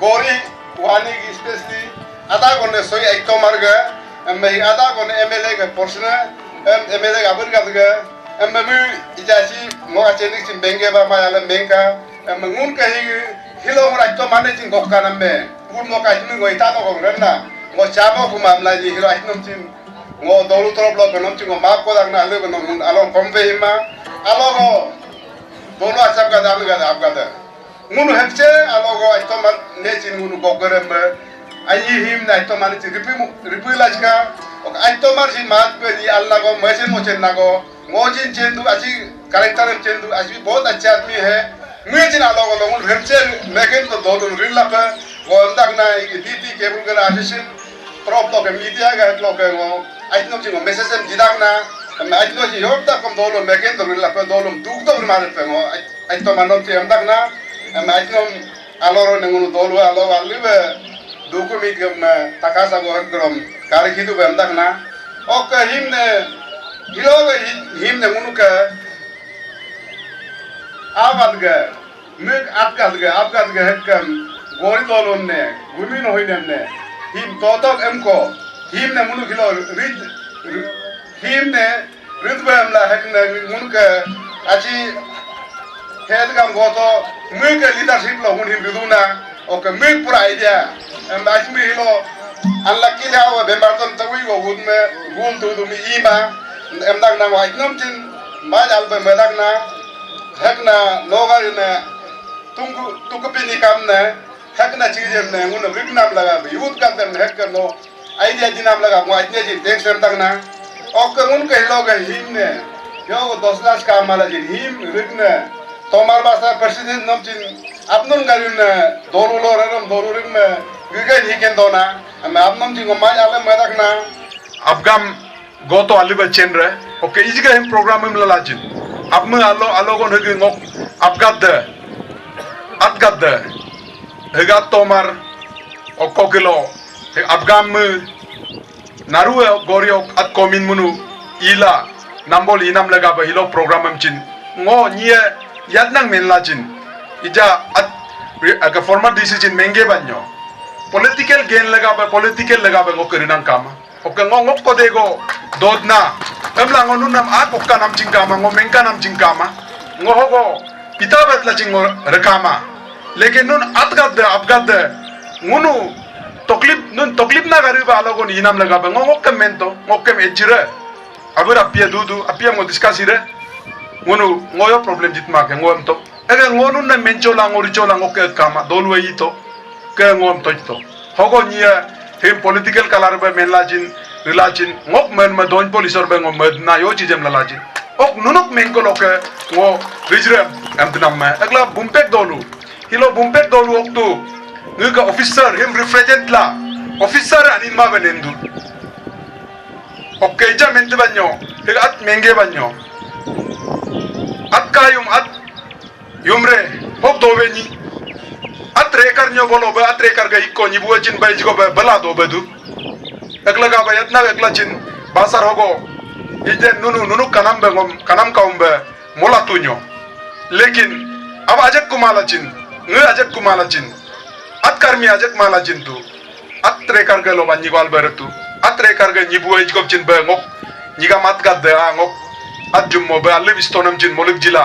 Gori wani especially ada kone soy ekto marga emme ada kone MLA ke porsna MLA abur kadga emme mu ijasi mo acheni sim benge ba ma ala benga emme ngun ka hilo mo ekto mane jing gokka nambe ngun mo ka jinu go ita to go renna mo chamo ku mamla ji hilo ainom tin ngo dolu trop lo benom tin ngo map ko dagna ale benom mun alon kombe hima alogo dolu achap ka dam ga ab ga ngunu hepche alogo aitoman nechin ngunu gogorem ayi him na aitoman chi ripu lajka ok aitomar sin mat pe di allah go mesen mochen nago ngojin chendu achi character chendu achi bahut अच्छा आदमी है मुझे ना लोगों लोगों हepche लेकिन तो दो दिन रिल लगा वो अंदर ना दीदी केबल का आशीष प्रॉप तो के मीडिया का लोग के वो आइटम चिंगो मैसेज में जिदाक ना मैं आइटम जी योग तक कम दो लोग लेकिन तो रिल लगा दो लोग दूध तो मारे पे वो आइटम मानो ची अंदर ना Macam aloro nengun dolu aloro alibe dokumen kem takasa go hekrom kari hidu bendak na ok himne himne munuka avadga muk apgadga hekam gori dolon ne gumi no hoinen ne him totok emko himne munuk hilo rid himne ridbam la hekne munuka achi head kam goto muk leadership lo hun hinduna ok muk pura idea and asmi hilo unlucky hawa bembarton tawi go gudme gum tu mi ima emdak na wa iknom tin maj albe medak na hekna logar ne tungu tukupini kam ne hekna chijem ne ngun viknam laga youth kam dem hekno idea dinam laga wa itne ji thanks emdak na ok ngun ke hilo ga him ne yo 10 lakh kam mala ji him rikne tomar basa president nomjin apnon garin dorulo raram dorurin me gigan hiken dona ame apnom jing mai ale medak na abgam goto aliba chenre okay ijiga him program im lalajin abmu alo gon hegi ngok abgadde atgadde hegat tomar okokilo abgam naru gorio at komin munu ila nambol inam laga ba hilo program am chin ngo nie yadnang menlajin ija at aga formal decision menge banyo political gain laga ba ngokerinang kama ok ngok ko dego dodna emla ngonun nam at okka nam jingkama ngo mengka nam jingkama ngo hogo pitabat la jingo rekama lekin nun abgadde ngunu toklip na gariba alogon inam laga ba ngok mento ngokem ejire abura apia dudu apia ngo discussire ngunu ngoyo problem jitma ke ngom to ege ngonu na menchola ngorichola ngoke kama dolwe ito ke ngom to hogo nia him political color be menlajin rilajin ngok men ma don policer be ngom na yo chijem lalajin ok nunuk menko loke ngo rijrem amtnam ma agla bumpek dolu hilo bumpek dolu oktu nguga officer him represent la officer anin ma benendu ok ja mente banyo at menge banyo at kayum at yumre hok doveni at rekar nyo bolo ba at rekar ga ikko ni buajin bay jigo ba bala do bedu ekla ga bayat na ekla chin basar hogo इजे नुनु kanam kaum be mola tunyo lekin अब ajak kumalacin nge ajak kumalacin at karmi ajak malacin tu at trekar ge lo banyi gol beratu at trekar ge nyibu ejgop cin be ngok nyiga mat gadde a ngok at jummo be alle bistonam cin molik jila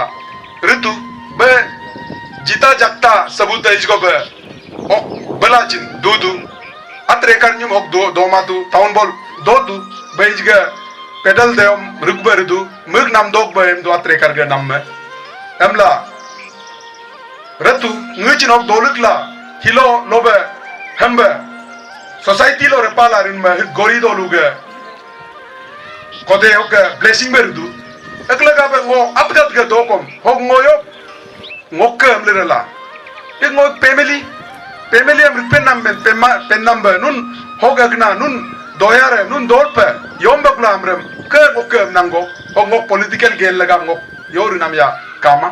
ritu be jita jakta sabut ejgop be ok belacin dudu at trekar nyum ok do matu town bol do be ejga pedal deom rugber du mug nam dog be em do at trekar ge nam me emla ratu ngichin ok dolukla hilo lobe hembe society lo repala rin me gori doluge kode ok blessing berdu ekla be ngo apgat ge dokom hok ngoyo ngokke amlerala ek ngo family am pen number nun hogagna nun doyare nun dorpe yombakla amrem ke ngokke nango hok ngo political gel laga ngo yoru namya kama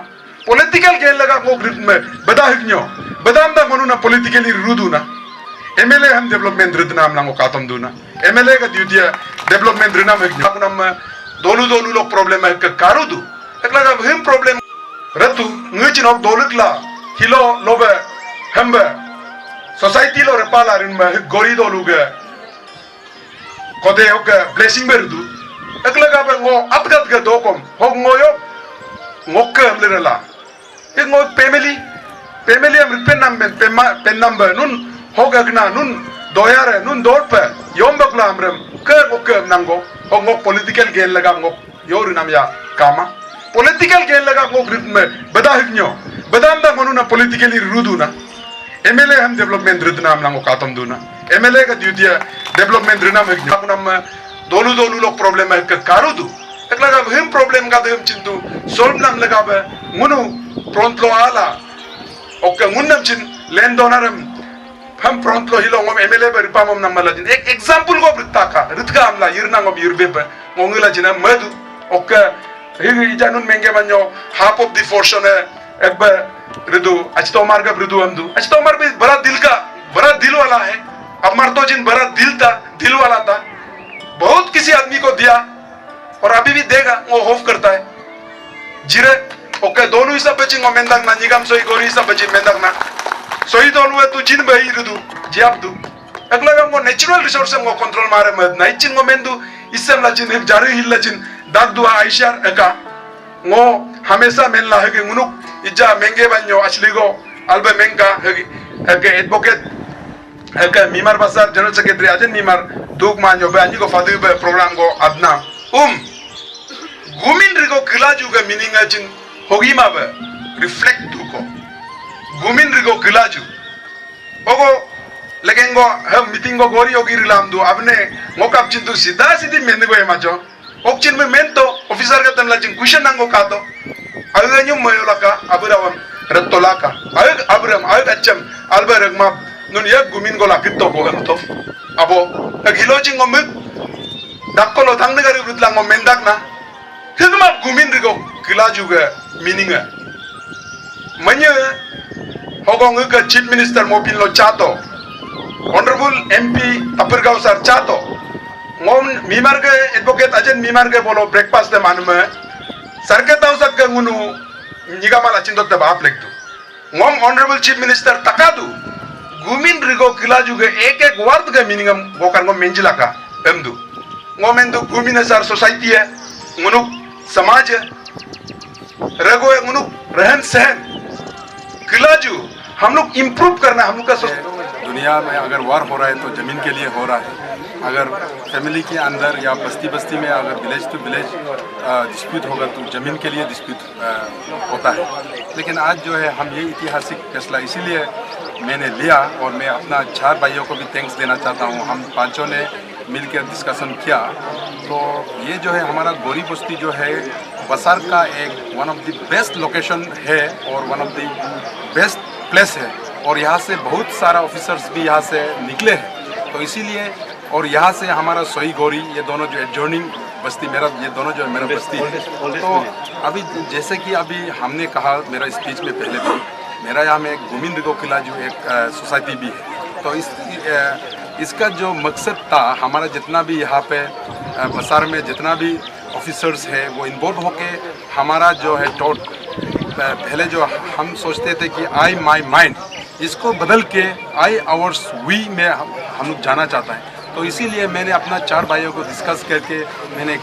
political gel laga ngok ritme bada hiknyo badam da manuna politically ruduna MLA ham development ridna am nango katam duna MLA ka duty development ridna hiknyo nam dolu lok problem hai ka karudu ekla ga him problem ratu ngichin ok dolukla hilo lobe hembe society lo repala rin me gori doluge kode ok blessing berdu ekla ga be ngo apgat ge dokom hok ngoyo ngokke amlerala ek ngo family am pen number nun hogagna nun doyare nun dorpe yombakla amrem ke ngokke nango hok ngo political gel laga ngo yoru namya kama political gel laga ngo ritme bada hiknyo badam da manuna politically ruduna MLA ham development ridna am nango katam duna MLA ka duty development ridna hiknyo nam dolu lok problem hai ka karudu ekla ga him problem ga dem chintu solve nam laga be munu prontlo ala okke munnam chin len donaram ham prontlo hilo ngom MLA be ripamom nam malajin ek example go brittaka ritka amla yirna ngom yirbe be ngongila jina madu okke higi janun menge banyo half of the fortune ekba ridu achto marga ridu amdu achto mar be bada dil wala hai अब मर तो जिन बड़ा दिल वाला था बहुत किसी आदमी को दिया और अभी भी देगा वो होफ करता है जिरे ओके दोनों ही सब बचिंग वो मेंदाग ना निगम सोई गोरी सब बचिंग मेंदाग ना सोई दोनों है तू जिन भाई रुदु जियाब दु अगला गम वो नेचुरल रिसोर्स हम वो कंट्रोल मारे मत ना इचिन वो मेंदु इससे हम लाचिन एक जारी हिल लाचिन दाग दुआ आइशार एका वो हमेशा मेंला है कि उनुक इजा मेंगे बन्यो असली को अल्बे मेंगा है कि advocate Eka mimar basar general secretary ajen mimar duk manyo be anji ko fadu be program go adna gumin rigo kila juga meaning ajin hogi ma be reflect du ko gumin rigo kila ju ogo legengo hem meeting go gori hogi rilam du abne ngokap chin tu sida men go emacho okchin me mento officer ka tamla chin question nango ka to aganyu mayolaka aburawam rattolaka abram acham alberagma nun yak gumin gola kitto ko to abo agilojing ngomit dakkolo thangne gari rutlang mo mendak na hidma gumin rigo kila juga meaning manya hogong ka chief minister mopin lo chato honorable MP Tapurgaon sir chato ngom mimar ke advocate ajen mimar ke bolo breakfast de manme sarke taw sak ke ngunu nyigamala chindot de baap lektu ngom honorable chief minister takadu gumin rigo kila juga ek word ga meaning gokar ngom menjila ka emdu ngom endu gumin sar society है ngunu समाज है रगो है ngunu रहन सहन kila ju हम लोग improve करना हम लोग का दुनिया में अगर वार हो रहा है तो जमीन के लिए हो रहा है अगर फैमिली के अंदर या बस्ती में अगर विलेज टू विलेज डिस्प्यूट होगा तो ज़मीन के लिए डिस्प्यूट होता है लेकिन आज जो है हम ये ऐतिहासिक फैसला इसीलिए मैंने लिया और मैं अपना 4 भाइयों को भी थैंक्स देना चाहता हूँ हम पांचों ने मिलकर डिस्कशन किया तो ये जो है हमारा गोरी बस्ती जो है बसार का एक one of the best location है और one of the best place है और यहाँ से बहुत सारा ऑफिसर्स भी यहाँ से निकले हैं तो इसीलिए और यहाँ से हमारा सोई गोरी ये दोनों जो एडजॉर्निंग बस्ती मेरा ये दोनों जो है मेरा बस्ती है तो अभी जैसे कि अभी हमने कहा मेरा स्पीच में पहले भी मेरा यहाँ में गुमिन रिगो किला जो एक सोसाइटी भी है तो इसका जो मकसद था हमारा जितना भी यहाँ पे बसार में जितना भी ऑफिसर्स है वो इन्वॉल्व होके हमारा जो है टॉट पहले जो हम सोचते थे कि आई माई माइंड, इसको बदल के आई आवर्स वी में हम लोग जाना चाहता है। तो इसीलिए मैंने अपना 4 भाइयों को डिस्कस करके मैंने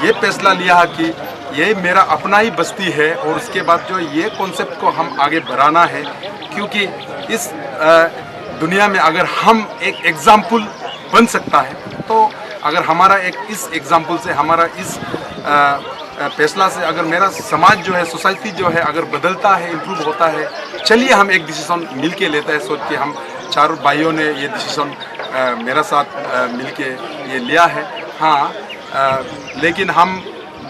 ये फैसला लिया है कि ये मेरा अपना ही बस्ती है और उसके बाद जो ये कॉन्सेप्ट को हम आगे बढ़ाना है, क्योंकि इस दुनिया में अगर हम एक एग्जाम्पल बन सकता है तो अगर हमारा एक इस एग्जाम्पल से हमारा इस फैसला से अगर मेरा समाज जो है सोसाइटी जो है अगर बदलता है इम्प्रूव होता है, चलिए हम एक डिसीजन मिल के लेते हैं। सोच के हम 4 भाइयों ने ये डिसीजन मेरा साथ मिल के ये लिया है। हाँ, लेकिन हम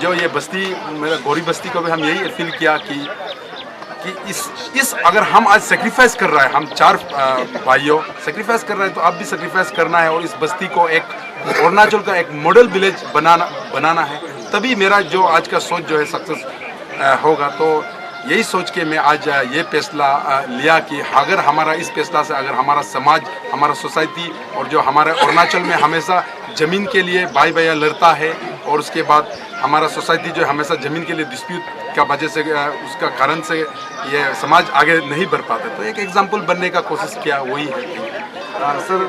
जो ये बस्ती मेरा गौरी बस्ती को भी हम यही फील किया कि इस अगर हम आज सेक्रीफाइस कर रहा है, हम 4 भाइयों सेक्रीफाइस कर रहे हैं तो अब भी सेक्रीफाइस करना है और इस बस्ती को एक अरुणाचल का एक मॉडल विलेज बनाना है, तभी मेरा जो आज का सोच जो है सक्सेस होगा। तो यही सोच के मैं आज ये फैसला लिया कि अगर हमारा इस फैसला से अगर हमारा समाज, हमारा सोसाइटी और जो हमारा अरुणाचल में हमेशा ज़मीन के लिए भाई भैया लड़ता है और उसके बाद हमारा सोसाइटी जो हमेशा ज़मीन के लिए डिस्प्यूट का वजह से उसका कारण से ये समाज आगे नहीं बढ़ पाता, तो एक एग्जाम्पल बनने का कोशिश किया, वही है। सर